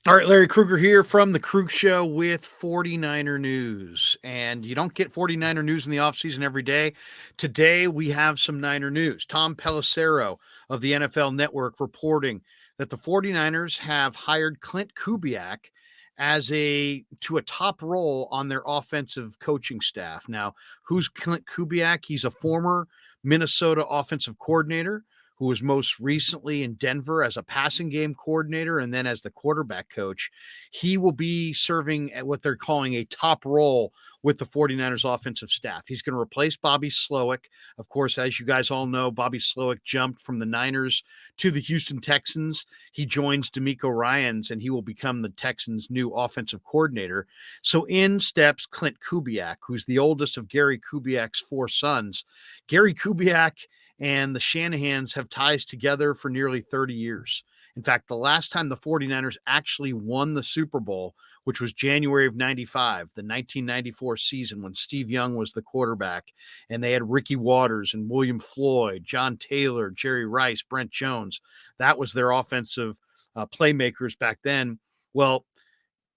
All right, Larry Kruger here from the Krug Show with 49er news. And you don't get 49er news in the offseason every day. Today, we have some Niner news. Tom Pelissero of the NFL Network reporting that the 49ers have hired Klint Kubiak to a top role on their offensive coaching staff. Now, who's Klint Kubiak? He's a former Minnesota offensive coordinator who was most recently in Denver as a passing game coordinator and then as the quarterback coach. He will be serving at what they're calling a top role with the 49ers offensive staff. He's going to replace Bobby Slowik. Of course, as you guys all know, Bobby Slowik jumped from the Niners to the Houston Texans. He joins DeMeco Ryans and he will become the Texans' new offensive coordinator. So in steps Klint Kubiak, who's the oldest of Gary Kubiak's four sons. Gary Kubiak and the Shanahans have ties together for nearly 30 years. In fact, the last time the 49ers actually won the Super Bowl, which was January of 95, the 1994 season when Steve Young was the quarterback, and they had Ricky Waters and William Floyd, John Taylor, Jerry Rice, Brent Jones. That was their offensive playmakers back then. Well,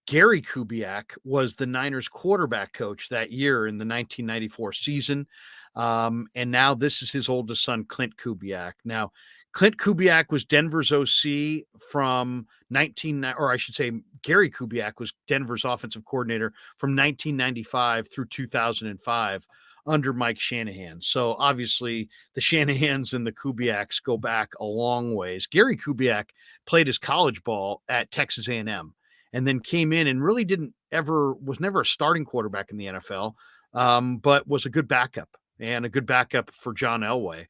Gary Kubiak was the Niners quarterback coach that year in the 1994 season. And now this is his oldest son, Klint Kubiak. Now, Klint Kubiak was Denver's OC from Gary Kubiak was Denver's offensive coordinator from 1995 through 2005 under Mike Shanahan. So obviously the Shanahans and the Kubiaks go back a long ways. Gary Kubiak played his college ball at Texas A&M and then came in and really was never a starting quarterback in the NFL, but was a good backup and a good backup for John Elway,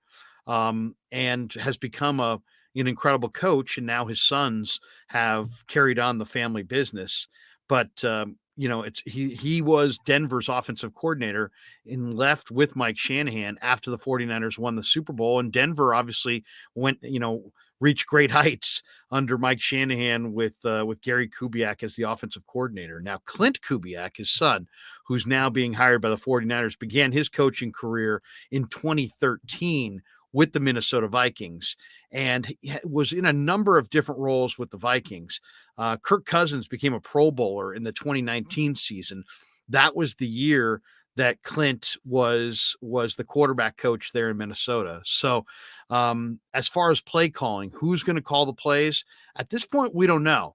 and has become an incredible coach. And now his sons have carried on the family business. But he was Denver's offensive coordinator and left with Mike Shanahan after the 49ers won the Super Bowl. And Denver obviously reached great heights under Mike Shanahan with Gary Kubiak as the offensive coordinator. Now, Klint Kubiak, his son, who's now being hired by the 49ers, began his coaching career in 2013 with the Minnesota Vikings and was in a number of different roles with the Vikings. Kirk Cousins became a Pro Bowler in the 2019 season. That was the year that Klint was the quarterback coach there in Minnesota. So as far as play calling, who's going to call the plays? At this point, we don't know.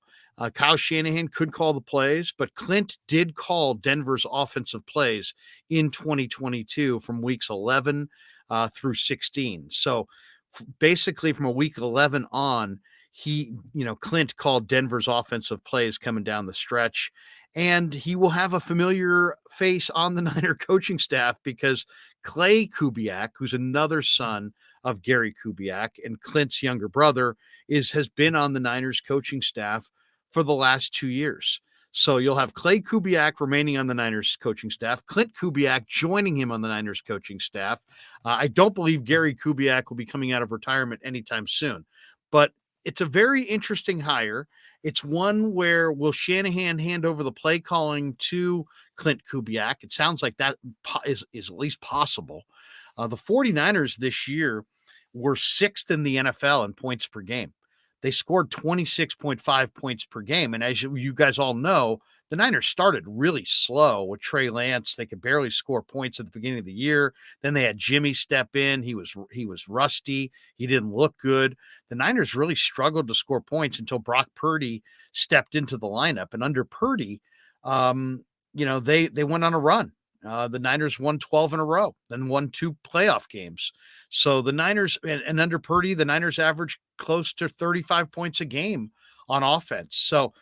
Kyle Shanahan could call the plays, but Klint did call Denver's offensive plays in 2022 from weeks 11 through 16. So basically from a week 11 on, Klint called Denver's offensive plays coming down the stretch. And he will have a familiar face on the Niner coaching staff because Clay Kubiak, who's another son of Gary Kubiak and Klint's younger brother, has been on the Niners coaching staff for the last 2 years. So you'll have Clay Kubiak remaining on the Niners coaching staff, Klint Kubiak joining him on the Niners coaching staff. I don't believe Gary Kubiak will be coming out of retirement anytime soon, but it's a very interesting hire. It's one where will Shanahan hand over the play calling to Klint Kubiak? It sounds like that is at least possible. The 49ers this year were sixth in the NFL in points per game. They scored 26.5 points per game. And as you guys all know, the Niners started really slow with Trey Lance. They could barely score points at the beginning of the year. Then they had Jimmy step in. He was rusty. He didn't look good. The Niners really struggled to score points until Brock Purdy stepped into the lineup. And under Purdy, they went on a run. The Niners won 12 in a row, then won 2 playoff games. So the Niners, and under Purdy, the Niners averaged close to 35 points a game on offense. So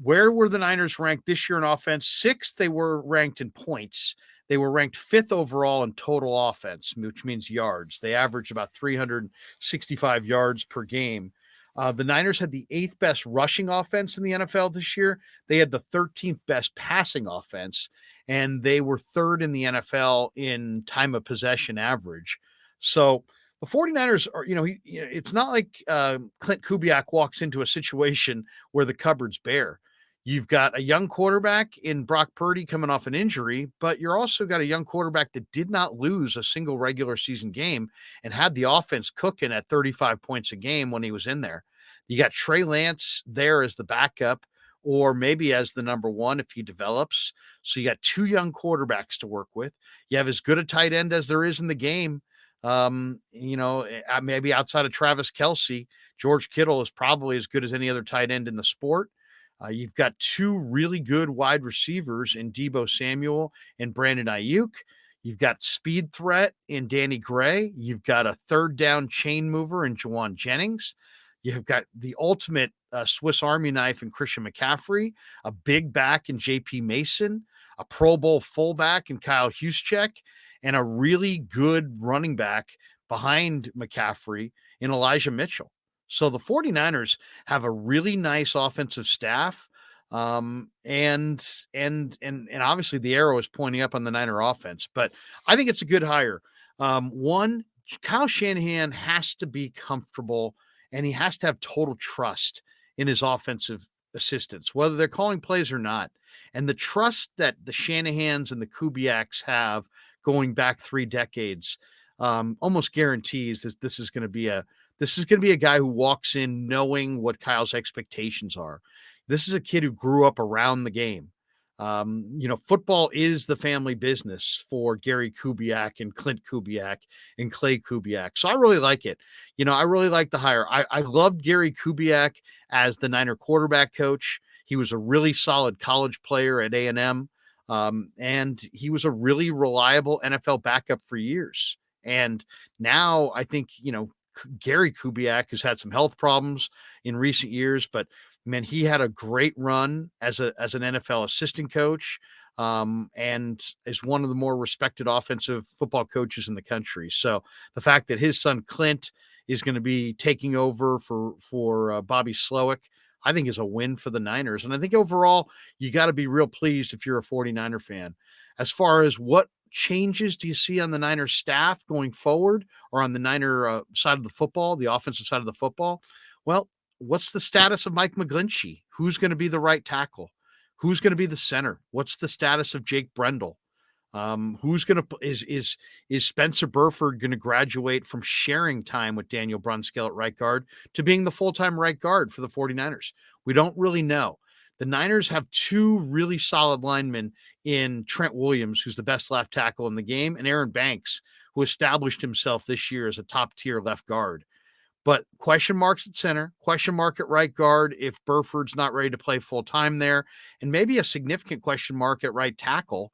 where were the Niners ranked this year in offense? 6th, they were ranked in points. They were ranked 5th overall in total offense, which means yards. They averaged about 365 yards per game. The Niners had the 8th best rushing offense in the NFL this year. They had the 13th best passing offense, and they were 3rd in the NFL in time of possession average. So the 49ers are, it's not like Klint Kubiak walks into a situation where the cupboard's bare. You've got a young quarterback in Brock Purdy coming off an injury, but you're also got a young quarterback that did not lose a single regular season game and had the offense cooking at 35 points a game when he was in there. You got Trey Lance there as the backup or maybe as the number one if he develops. So you got two young quarterbacks to work with. You have as good a tight end as there is in the game. Maybe outside of Travis Kelce, George Kittle is probably as good as any other tight end in the sport. You've got two really good wide receivers in Deebo Samuel and Brandon Ayuk. You've got speed threat in Danny Gray. You've got a third down chain mover in Jawan Jennings. You've got the ultimate Swiss Army knife in Christian McCaffrey, a big back in JP Mason, a Pro Bowl fullback in Kyle Juszczyk, and a really good running back behind McCaffrey in Elijah Mitchell. So the 49ers have a really nice offensive staff. And obviously the arrow is pointing up on the Niner offense, but I think it's a good hire. One, Kyle Shanahan has to be comfortable and he has to have total trust in his offensive assistants, whether they're calling plays or not. And the trust that the Shanahans and the Kubiaks have going back 3 decades almost guarantees that this is going to be a guy who walks in knowing what Kyle's expectations are. This is a kid who grew up around the game. Football is the family business for Gary Kubiak and Klint Kubiak and Clay Kubiak. So I really like it. I really like the hire. I loved Gary Kubiak as the Niner quarterback coach. He was a really solid college player at A&M, and he was a really reliable NFL backup for years. And now I think, Gary Kubiak has had some health problems in recent years, but man, he had a great run as an NFL assistant coach, and is one of the more respected offensive football coaches in the country. So the fact that his son Klint is going to be taking over for Bobby Slowik, I think is a win for the Niners. And I think overall, you got to be real pleased if you're a 49er fan. As far as what changes do you see on the Niner staff going forward, or on the Niner side of the football, the offensive side of the football? Well, what's the status of Mike McGlinchey? Who's going to be the right tackle? Who's going to be the center? What's the status of Jake Brendel? Who's going to is Spencer Burford going to graduate from sharing time with Daniel Brunskill at right guard to being the full-time right guard for the 49ers? We don't really know. The Niners have two really solid linemen in Trent Williams, who's the best left tackle in the game, and Aaron Banks, who established himself this year as a top-tier left guard. But question marks at center, question mark at right guard if Burford's not ready to play full time there, and maybe a significant question mark at right tackle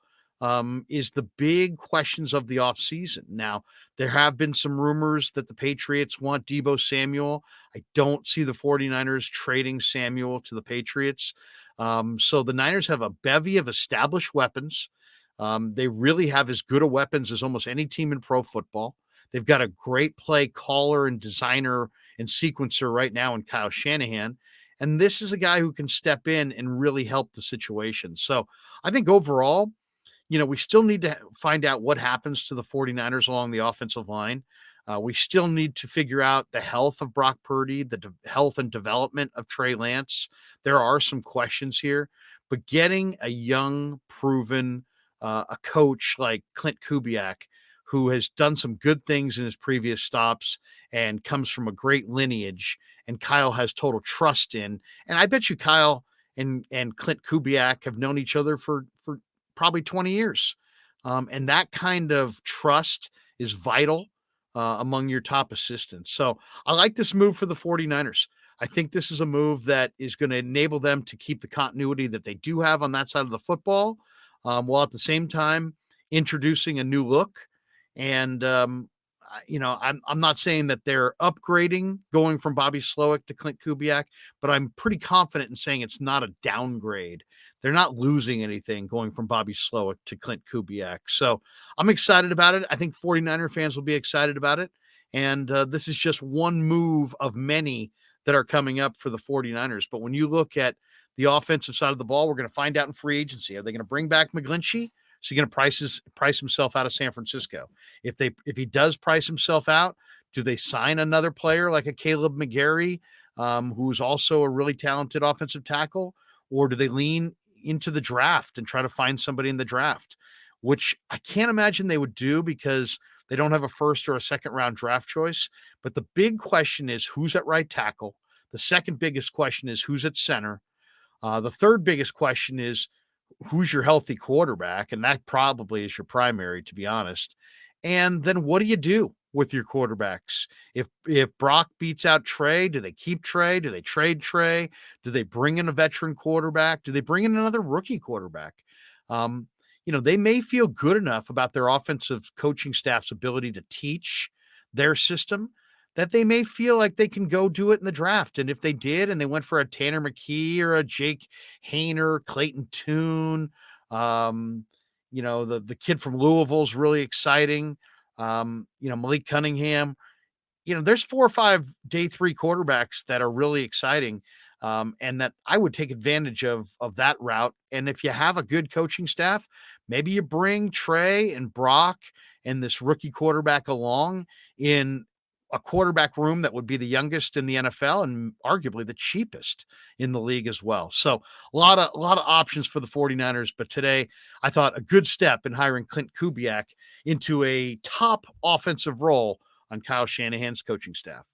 is the big questions of the offseason. Now, there have been some rumors that the Patriots want Deebo Samuel. I don't see the 49ers trading Samuel to the Patriots. So the Niners have a bevy of established weapons. They really have as good a weapons as almost any team in pro football. They've got a great play caller and designer and sequencer right now in Kyle Shanahan. And this is a guy who can step in and really help the situation. So I think overall, we still need to find out what happens to the 49ers along the offensive line. We still need to figure out the health of Brock Purdy, the health and development of Trey Lance. There are some questions here, but getting a young, proven, a coach like Klint Kubiak, who has done some good things in his previous stops and comes from a great lineage, and Kyle has total trust in. And I bet you Kyle and Klint Kubiak have known each other for probably 20 years. And that kind of trust is vital among your top assistants. So I like this move for the 49ers. I think this is a move that is going to enable them to keep the continuity that they do have on that side of the football, while at the same time introducing a new look. And I'm not saying that they're upgrading going from Bobby Slowik to Klint Kubiak, but I'm pretty confident in saying it's not a downgrade. They're not losing anything going from Bobby Slowik to Klint Kubiak. So I'm excited about it. I think 49er fans will be excited about it. And this is just one move of many that are coming up for the 49ers. But when you look at the offensive side of the ball, we're going to find out in free agency. Are they going to bring back McGlinchey? Is he going to price himself out of San Francisco? If he does price himself out, do they sign another player like a Caleb McGarry, who's also a really talented offensive tackle? Or do they lean into the draft and try to find somebody in the draft, which I can't imagine they would do because they don't have a first or a second round draft choice. But the big question is who's at right tackle. The second biggest question is who's at center. The third biggest question is who's your healthy quarterback? And that probably is your primary, to be honest. And then what do you do with your quarterbacks? If Brock beats out Trey, do they keep Trey? Do they trade Trey? Do they bring in a veteran quarterback? Do they bring in another rookie quarterback? Um, they may feel good enough about their offensive coaching staff's ability to teach their system that they may feel like they can go do it in the draft. And if they did, and they went for a Tanner McKee or a Jake Hayner, Clayton Tune, um, the kid from Louisville's really exciting. Malik Cunningham, there's 4 or 5 day 3 quarterbacks that are really exciting, and that I would take advantage of that route. And if you have a good coaching staff, maybe you bring Trey and Brock and this rookie quarterback along in a quarterback room that would be the youngest in the NFL and arguably the cheapest in the league as well. So a lot of options for the 49ers, but today I thought a good step in hiring Klint Kubiak into a top offensive role on Kyle Shanahan's coaching staff.